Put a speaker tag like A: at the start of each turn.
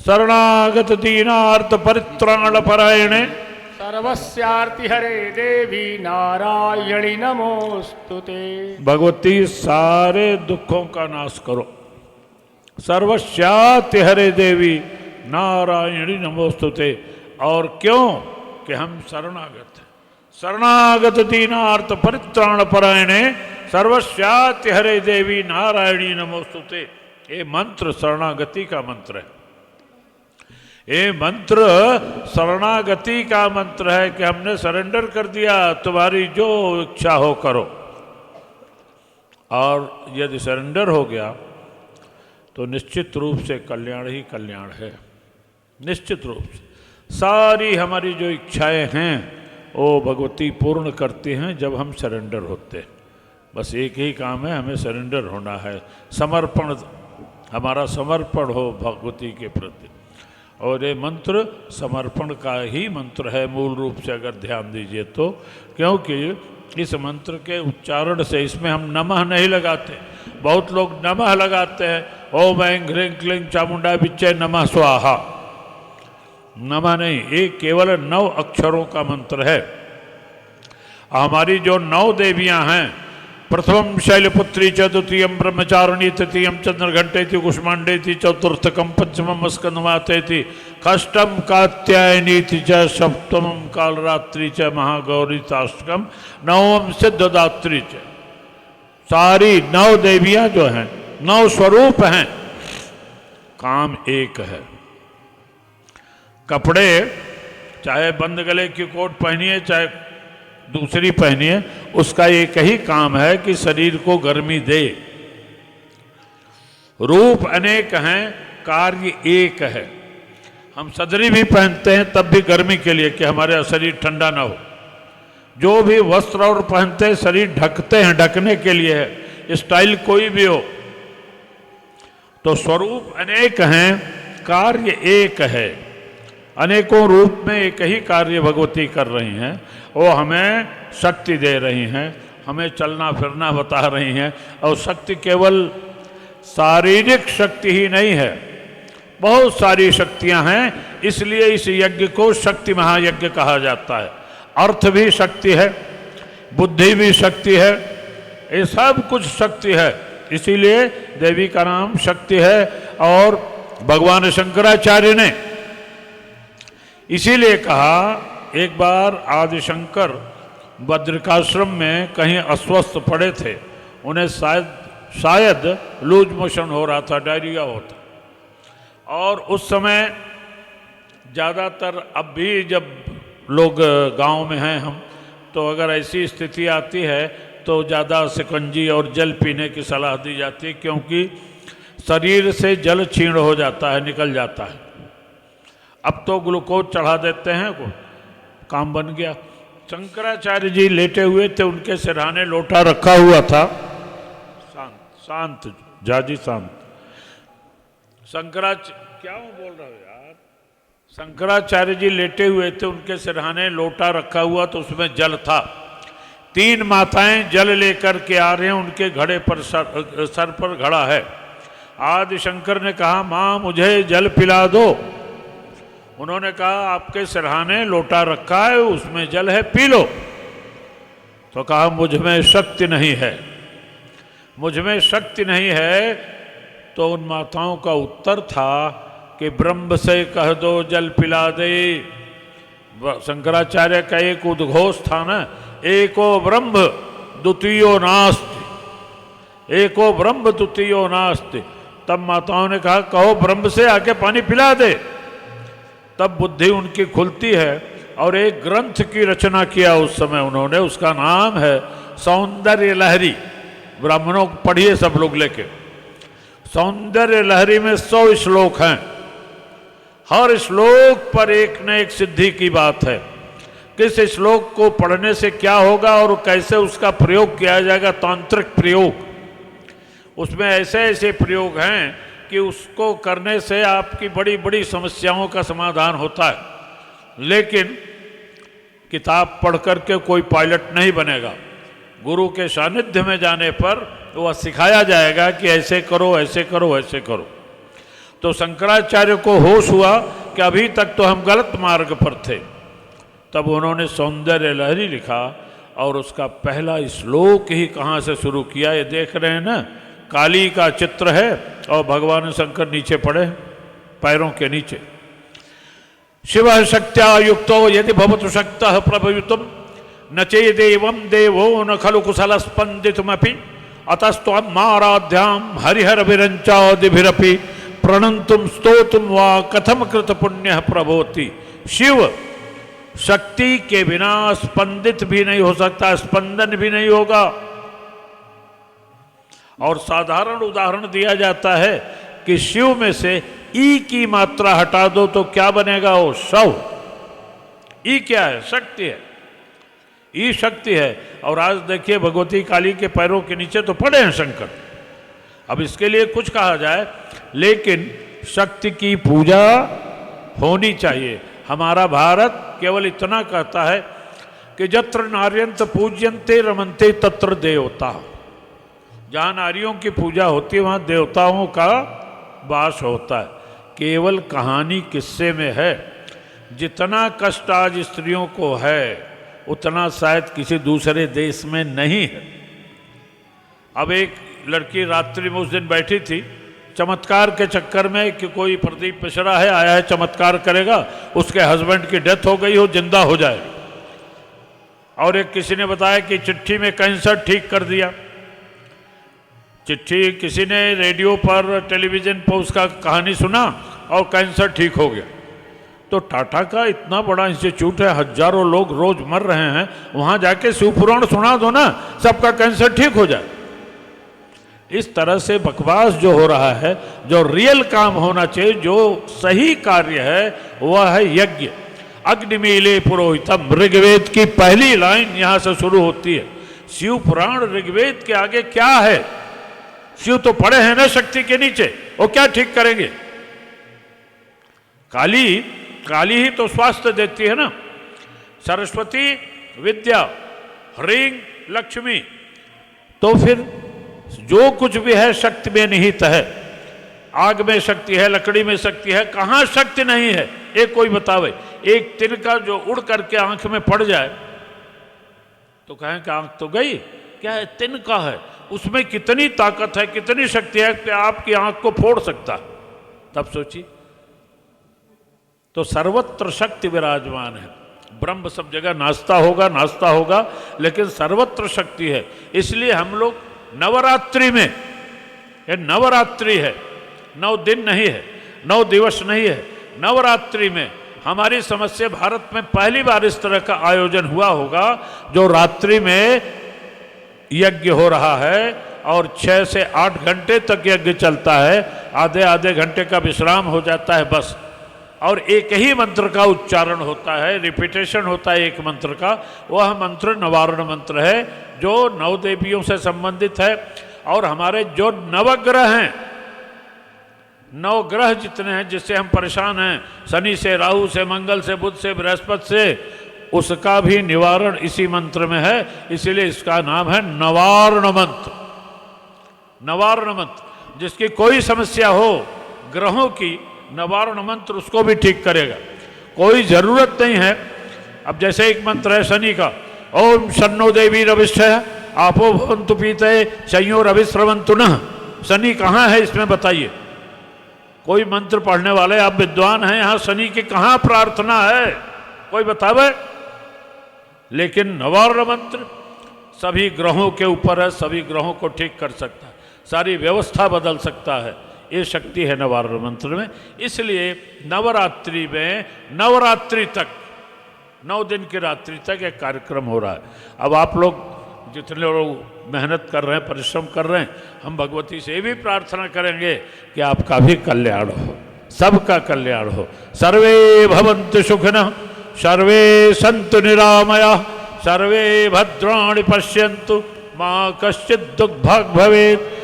A: शरणागत दीनार्थ परित्राण परायणे
B: सर्वस्यार्ति हरे देवी नारायणी नमोस्तुते।
A: भगवती सारे दुखों का नाश करो। सर्वस्यार्ति हरे देवी नारायणी नमोस्तुते। और क्यों कि हम शरणागत हैं। शरणागत दीनार्थ परित्राण परायणे सर्वस्यार्ति हरे देवी नारायणी नमोस्तुते। ये मंत्र शरणागति का मंत्र है। ये मंत्र शरणागति का मंत्र है कि हमने सरेंडर कर दिया, तुम्हारी जो इच्छा हो करो। और यदि सरेंडर हो गया तो निश्चित रूप से कल्याण ही कल्याण है। निश्चित रूप से सारी हमारी जो इच्छाएं हैं वो भगवती पूर्ण करती हैं जब हम सरेंडर होते हैं। बस एक ही काम है, हमें सरेंडर होना है। समर्पण, हमारा समर्पण हो भगवती के प्रति। और ये मंत्र समर्पण का ही मंत्र है मूल रूप से, अगर ध्यान दीजिए तो। क्योंकि इस मंत्र के उच्चारण से, इसमें हम नमः नहीं लगाते। बहुत लोग नमः लगाते हैं, ओम ऐं ह्रीं क्लीं चामुंडा बिच्चे नमः स्वाहा। नमः नहीं, ये केवल 9 अक्षरों का मंत्र है। हमारी जो 9 देवियां हैं, प्रथमं शैलपुत्री च, द्वितीयं ब्रह्मचारिणी, तृतीयं चंद्रघंटेति कुष्मांडेति, चतुर्थकं पंचमं स्कंदमातेति, षष्ठं कात्यायनीति च, सप्तमं कालरात्रि च, महागौरी ताष्टकम, नवम सिद्धदात्री च। सारी 9 देवियां जो हैं, 9 स्वरूप हैं, काम एक है। कपड़े चाहे बंद गले की कोट पहनिए चाहे दूसरी पहनिए, उसका एक ही काम है कि शरीर को गर्मी दे। रूप अनेक हैं, कार्य एक है। हम सदरी भी पहनते हैं तब भी गर्मी के लिए कि हमारा शरीर ठंडा ना हो। जो भी वस्त्र और पहनते हैं शरीर ढकते हैं, ढकने के लिए है। स्टाइल कोई भी हो, तो स्वरूप अनेक हैं, कार्य एक है। अनेकों रूप में एक ही कार्य भगवती कर रही हैं। वो हमें शक्ति दे रही हैं, हमें चलना फिरना बता रही हैं। और शक्ति केवल शारीरिक शक्ति ही नहीं है, बहुत सारी शक्तियां हैं। इसलिए इस यज्ञ को शक्ति महायज्ञ कहा जाता है। अर्थ भी शक्ति है, बुद्धि भी शक्ति है, ये सब कुछ शक्ति है। इसीलिए देवी का नाम शक्ति है। और भगवान शंकराचार्य ने इसीलिए कहा, एक बार आदिशंकर बद्रिकाश्रम में कहीं अस्वस्थ पड़े थे। उन्हें शायद लूज मोशन हो रहा था, डायरिया होता। और उस समय ज़्यादातर, अब भी जब लोग गांव में हैं हम, तो अगर ऐसी स्थिति आती है तो ज़्यादा शिकंजी और जल पीने की सलाह दी जाती है, क्योंकि शरीर से जल क्षीण हो जाता है, निकल जाता है। अब तो ग्लूकोज चढ़ा देते हैं, को काम बन गया। शंकराचार्य जी लेटे हुए थे, उनके सिरहाने लोटा रखा हुआ था। शांत जाजी शांत। क्या बोल रहे हो यार? शंकराचार्य जी लेटे हुए थे, उनके सिरहाने लोटा रखा हुआ, तो उसमें जल था। 3 माताएं जल लेकर के आ रहे हैं, उनके घड़े पर सर पर घड़ा है। आदिशंकर ने कहा, माँ मुझे जल पिला दो। उन्होंने कहा, आपके सिरहाने लोटा रखा है, उसमें जल है, पी लो। तो कहा, मुझ में शक्ति नहीं है, मुझ में शक्ति नहीं है। तो उन माताओं का उत्तर था कि ब्रह्म से कह दो जल पिला दे। शंकराचार्य का एक उद्घोष था ना, एको ब्रह्म द्वितीयो नास्ति, एको ब्रह्म द्वितीयो नास्ति। तब माताओं ने कहा, कहो ब्रह्म से आके पानी पिला दे। तब बुद्धि उनकी खुलती है और एक ग्रंथ की रचना किया उस समय उन्होंने। उसका नाम है सौंदर्य लहरी। ब्राह्मणों को पढ़िए सब लोग लेके। सौंदर्य लहरी में 100 श्लोक हैं। हर श्लोक पर एक न एक सिद्धि की बात है। किस श्लोक को पढ़ने से क्या होगा और कैसे उसका प्रयोग किया जाएगा, तांत्रिक प्रयोग। उसमें ऐसे ऐसे प्रयोग हैं कि उसको करने से आपकी बड़ी बड़ी समस्याओं का समाधान होता है। लेकिन किताब पढ़ करके कोई पायलट नहीं बनेगा। गुरु के सानिध्य में जाने पर वह सिखाया जाएगा कि ऐसे करो, ऐसे करो, ऐसे करो। तो शंकराचार्य को होश हुआ कि अभी तक तो हम गलत मार्ग पर थे। तब उन्होंने सौंदर्य लहरी लिखा और उसका पहला श्लोक ही कहाँ से शुरू किया, ये देख रहे हैं ना, काली का चित्र है और भगवान शंकर नीचे पड़े पैरों के नीचे। शिव शक्त्या युक्तो यदि भवतु शक्तः प्रभवितुम न चेदेवं देवो न खलु कुशल स्पंदितुमपि अतस्त्वमाराध्यां हरिहरभिरंचादिभिरपि प्रणंतुम स्तोतुम वा कथम कृत पुण्य प्रभोति। शिव शक्ति के बिना स्पंदित भी नहीं हो सकता, स्पंदन भी नहीं होगा। और साधारण उदाहरण दिया जाता है कि शिव में से ई की मात्रा हटा दो तो क्या बनेगा, वो शव। ई क्या है? शक्ति है, ई शक्ति है। और आज देखिए भगवती काली के पैरों के नीचे तो पड़े हैं शंकर। अब इसके लिए कुछ कहा जाए, लेकिन शक्ति की पूजा होनी चाहिए। हमारा भारत केवल इतना कहता है कि जत्र नार्यंत पूज्यन्ते रमन्ते तत्र देवता। जहाँ नारियों की पूजा होती है वहाँ देवताओं का वास होता है। केवल कहानी किस्से में है। जितना कष्ट आज स्त्रियों को है उतना शायद किसी दूसरे देश में नहीं है। अब एक लड़की रात्रि में उस दिन बैठी थी, चमत्कार के चक्कर में कि कोई प्रदीप मिश्रा है आया है चमत्कार करेगा, उसके हस्बैंड की डेथ हो गई हो, जिंदा हो जाए। और एक किसी ने बताया कि चिट्ठी में कैंसर ठीक कर दिया। चिट्ठी किसी ने रेडियो पर टेलीविजन पर उसका कहानी सुना और कैंसर ठीक हो गया। तो टाटा का इतना बड़ा इंस्टीट्यूट है, हजारों लोग रोज मर रहे हैं, वहां जाके शिवपुराण सुना दो ना, सबका कैंसर ठीक हो जाए। इस तरह से बकवास जो हो रहा है, जो रियल काम होना चाहिए, जो सही कार्य है वह है यज्ञ। अग्निमीले पुरोहितम, ऋग्वेद की पहली लाइन यहां से शुरू होती है। शिव पुराण ऋग्वेद के आगे क्या है? शिव तो पड़े हैं ना शक्ति के नीचे, वो क्या ठीक करेंगे? काली ही तो स्वास्थ्य देती है ना। सरस्वती विद्या, ह्रीं लक्ष्मी। तो फिर जो कुछ भी है शक्ति में निहित है। आग में शक्ति है, लकड़ी में शक्ति है, कहाँ शक्ति नहीं है? एक कोई बतावे। एक तिनका जो उड़ करके आंख में पड़ जाए तो कहें कि आंख तो गई, क्या है? तिनका है, उसमें कितनी ताकत है, कितनी शक्ति है कि आपकी आंख को फोड़ सकता है। तब सोचिए। तो सर्वत्र शक्ति विराजमान है। ब्रह्म सब जगह नाचता होगा, लेकिन सर्वत्र शक्ति है। इसलिए हम लोग नवरात्रि में, ये नवरात्रि है, 9 दिन नहीं है, 9 दिवस नहीं है, नवरात्रि में हमारी समझ से भारत में पहली बार इस तरह का आयोजन हुआ होगा जो रात्रि में यज्ञ हो रहा है और 6 से 8 घंटे तक यज्ञ चलता है। आधे आधे घंटे का विश्राम हो जाता है बस। और एक ही मंत्र का उच्चारण होता है, रिपीटेशन होता है एक मंत्र का। वह मंत्र नवारण मंत्र है जो 9 देवियों से संबंधित है। और हमारे जो नवग्रह हैं, 9 ग्रह जितने हैं जिससे हम परेशान हैं, शनि से, राहु से, मंगल से, बुध से, बृहस्पति से, उसका भी निवारण इसी मंत्र में है। इसीलिए इसका नाम है नवारण मंत्र। नवारण मंत्र, जिसकी कोई समस्या हो ग्रहों की, नवारण मंत्र उसको भी ठीक करेगा। कोई जरूरत नहीं है। अब जैसे एक मंत्र है शनि का, ओम शन्नो देवी रविष्ठः आपो भवन्तु पीते शयो रविश्रवन्तु नः। शनि कहाँ है इसमें बताइए? कोई मंत्र पढ़ने वाले आप विद्वान हैं, यहाँ शनि की कहाँ प्रार्थना है? कोई बतावे? लेकिन नवारण मंत्र सभी ग्रहों के ऊपर है, सभी ग्रहों को ठीक कर सकता है, सारी व्यवस्था बदल सकता है। ये शक्ति है नवारण मंत्र में। इसलिए नवरात्रि में, नवरात्रि तक, 9 दिन की रात्रि तक एक कार्यक्रम हो रहा है। अब आप लोग जितने लोग मेहनत कर रहे हैं, परिश्रम कर रहे हैं, हम भगवती से भी प्रार्थना करेंगे कि आपका भी कल्याण हो, सबका कल्याण हो। सर्वे भवन्तु सुखिनः, सर्वे सन्तु निरामयाः, सर्वे भद्राणि पश्यन्तु, मां कश्चित् दुःखभाग् भवेत्।